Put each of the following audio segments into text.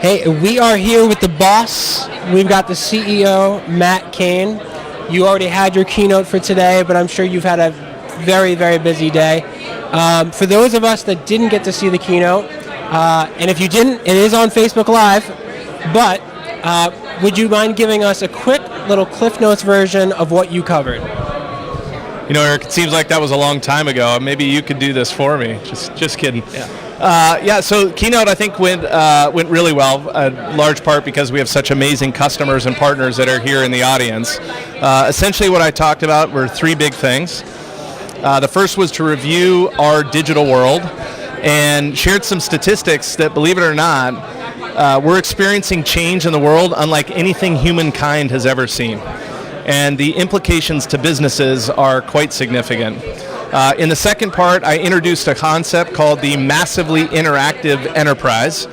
Hey, we are here with the boss. We've got the CEO, Matt Cain. You already had your keynote for today, but I'm sure you've had a very, very busy day. For those of us that didn't get to see the keynote, and if you didn't, it is on Facebook Live, but would you mind giving us a quick little Cliff Notes version of what you covered? You know, Eric, it seems like that was a long time ago. Maybe you could do this for me. Just kidding. So keynote I think went really well, large part because we have such amazing customers and partners that are here in the audience. Essentially what I talked about were three big things. The first was to review our digital world and shared some statistics that, believe it or not, we're experiencing change in the world unlike anything humankind has ever seen. And the implications to businesses are quite significant. In the second part, I introduced a concept called the massively interactive enterprise,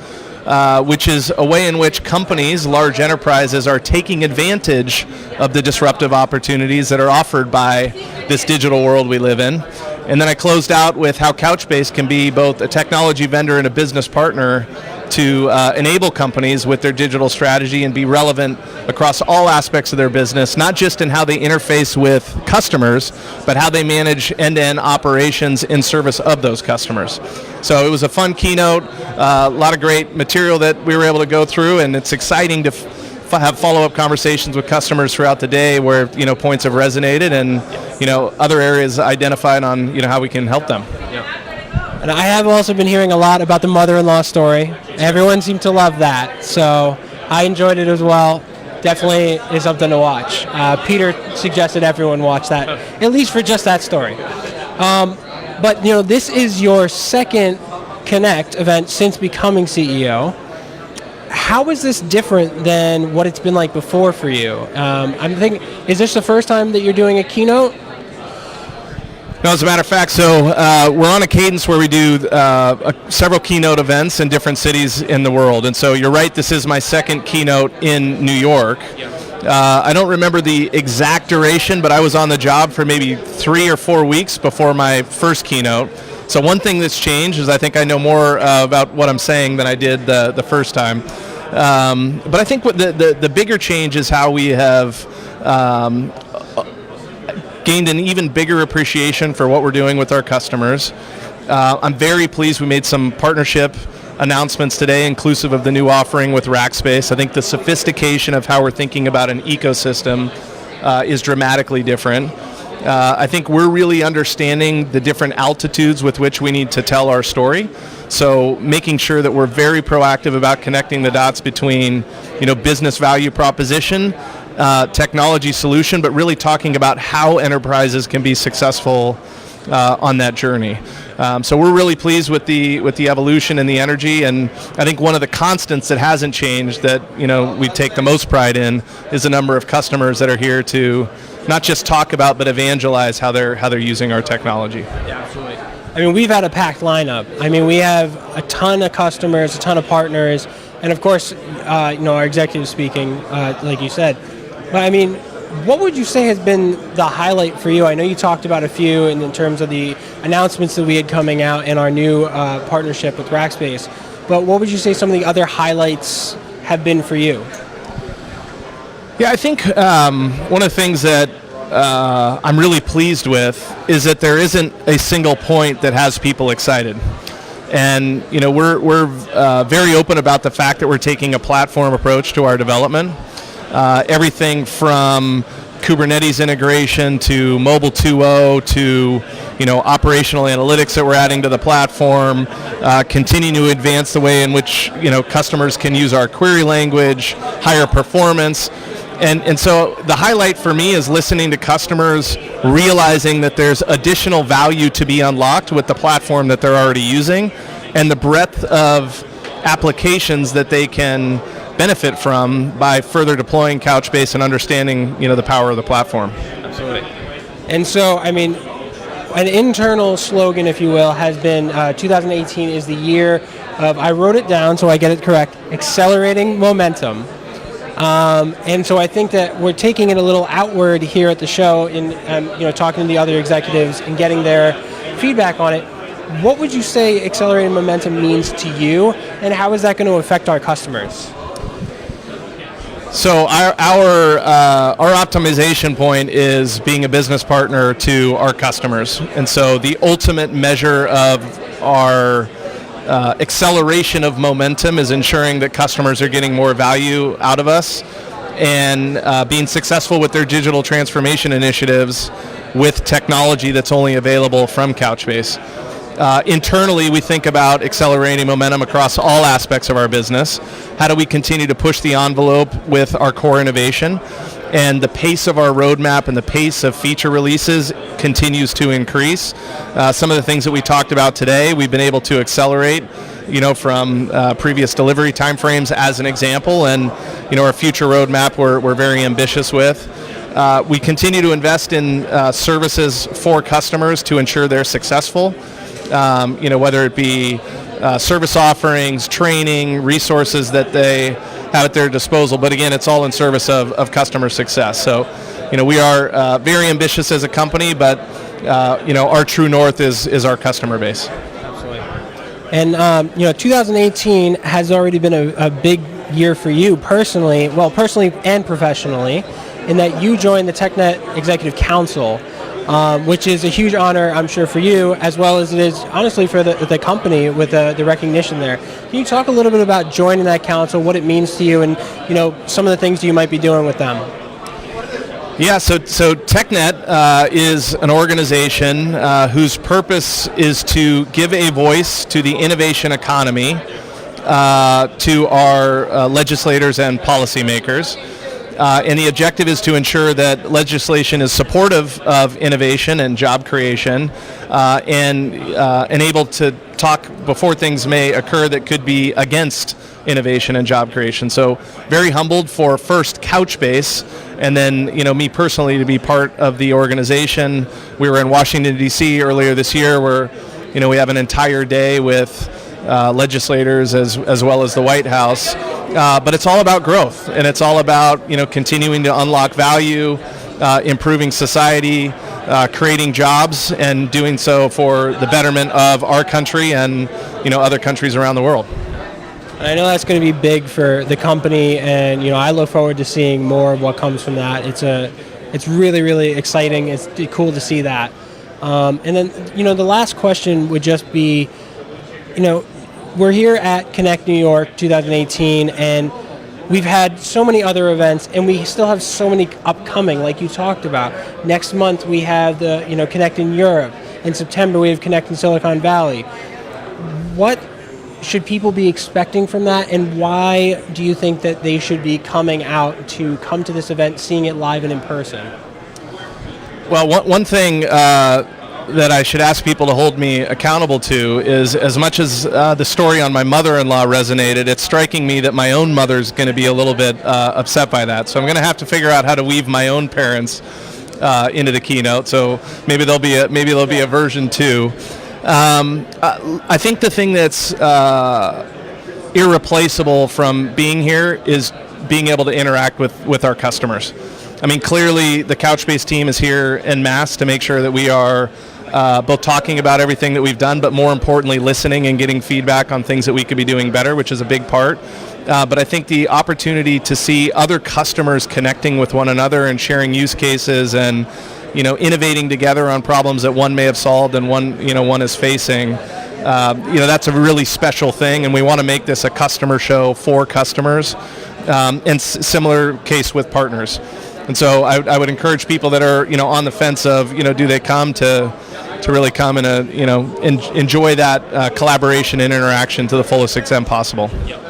which is a way in which companies, large enterprises, are taking advantage of the disruptive opportunities that are offered by this digital world we live in. And then I closed out with how Couchbase can be both a technology vendor and a business partner to enable companies with their digital strategy and be relevant across all aspects of their business, not just in how they interface with customers, but how they manage end-to-end operations in service of those customers. So it was a fun keynote, a lot of great material that we were able to go through, and it's exciting to have follow-up conversations with customers throughout the day where points have resonated and other areas identified on how we can help them. And I have also been hearing a lot about the mother-in-law story. Everyone seemed to love that, so I enjoyed it as well. Definitely is something to watch. Peter suggested everyone watch that, at least for just that story. But this is your second Connect event since becoming CEO. How is this different than what it's been like before for you? I'm thinking, is this the first time that you're doing a keynote? No, as a matter of fact, so we're on a cadence where we do several keynote events in different cities in the world. And so you're right, this is my second keynote in New York. I don't remember the exact duration, but I was on the job for maybe 3 or 4 weeks before my first keynote. So one thing that's changed is I think I know more about what I'm saying than I did the first time. But I think what the bigger change is how we have gained an even bigger appreciation for what we're doing with our customers. I'm very pleased we made some partnership announcements today, inclusive of the new offering with Rackspace. I think the sophistication of how we're thinking about an ecosystem is dramatically different. I think we're really understanding the different altitudes with which we need to tell our story. So making sure that we're very proactive about connecting the dots between, business value proposition, technology solution, but really talking about how enterprises can be successful on that journey. So we're really pleased with the evolution and the energy, and I think one of the constants that hasn't changed that we take the most pride in is the number of customers that are here to not just talk about but evangelize how they're using our technology. Yeah, absolutely. I mean, we've had a packed lineup. I mean, we have a ton of customers, a ton of partners, and of course, our executive speaking, like you said. But I mean, what would you say has been the highlight for you? I know you talked about a few in terms of the announcements that we had coming out in our new partnership with Rackspace, but what would you say some of the other highlights have been for you? Yeah, I think one of the things that I'm really pleased with is that there isn't a single point that has people excited. And we're very open about the fact that we're taking a platform approach to our development. Everything from Kubernetes integration to Mobile 2.0 to operational analytics that we're adding to the platform, continue to advance the way in which customers can use our query language, higher performance. And so the highlight for me is listening to customers, realizing that there's additional value to be unlocked with the platform that they're already using, and the breadth of applications that they can benefit from by further deploying Couchbase and understanding the power of the platform. Absolutely. And so, I mean, an internal slogan, if you will, has been 2018 is the year of, I wrote it down so I get it correct, accelerating momentum. And so I think that we're taking it a little outward here at the show in talking to the other executives and getting their feedback on it. What would you say accelerating momentum means to you, and how is that going to affect our customers? So our optimization point is being a business partner to our customers, and so the ultimate measure of our acceleration of momentum is ensuring that customers are getting more value out of us and being successful with their digital transformation initiatives with technology that's only available from Couchbase. Internally, we think about accelerating momentum across all aspects of our business. How do we continue to push the envelope with our core innovation? And the pace of our roadmap and the pace of feature releases continues to increase. Some of the things that we talked about today, we've been able to accelerate, from previous delivery timeframes as an example, and our future roadmap we're very ambitious with. We continue to invest in services for customers to ensure they're successful. Whether it be service offerings, training, resources that they have at their disposal. But again, it's all in service of customer success. So, we are very ambitious as a company, but, our true north is our customer base. Absolutely. And, 2018 has already been a big year for you personally and professionally, in that you joined the TechNet Executive Council. Which is a huge honor, I'm sure, for you, as well as it is, honestly, for the company with the recognition there. Can you talk a little bit about joining that council, what it means to you, and some of the things you might be doing with them? Yeah, so TechNet is an organization whose purpose is to give a voice to the innovation economy to our legislators and policymakers. And the objective is to ensure that legislation is supportive of innovation and job creation and able to talk before things may occur that could be against innovation and job creation. So very humbled for first Couchbase and then me personally to be part of the organization. We were in Washington, D.C. earlier this year where we have an entire day with legislators as well as the White House. But it's all about growth, and it's all about continuing to unlock value, improving society, creating jobs, and doing so for the betterment of our country and other countries around the world. I know that's going to be big for the company, and I look forward to seeing more of what comes from that. It's really, really exciting. It's cool to see that. And then the last question would just be, we're here at Connect New York 2018, and we've had so many other events, and we still have so many upcoming, like you talked about. Next month we have the Connect in Europe. In September we have Connect in Silicon Valley. What should people be expecting from that, and why do you think that they should be coming out to come to this event, seeing it live and in person? Well, one thing that I should ask people to hold me accountable to is, as much as the story on my mother-in-law resonated, it's striking me that my own mother's going to be a little bit upset by that. So I'm going to have to figure out how to weave my own parents into the keynote. So maybe there'll be a version 2. I think the thing that's irreplaceable from being here is being able to interact with our customers. I mean, clearly the Couchbase team is here en masse to make sure that we are both talking about everything that we've done, but more importantly, listening and getting feedback on things that we could be doing better, which is a big part. But I think the opportunity to see other customers connecting with one another and sharing use cases and innovating together on problems that one may have solved and one is facing, that's a really special thing, and we want to make this a customer show for customers, and similar case with partners. And so I would encourage people that are on the fence of do they come to really come and enjoy that collaboration and interaction to the fullest extent possible. Yep.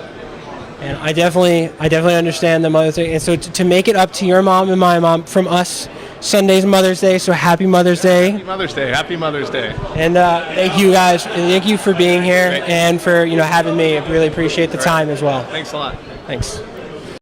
And I definitely understand the Mother's Day. And so to make it up to your mom and my mom, from us, Sunday's Mother's Day, so happy Mother's Day. Happy Mother's Day. Happy Mother's Day. And thank you guys. Thank you for being here. Great. And for having me. I really appreciate the time as well. Thanks a lot. Thanks.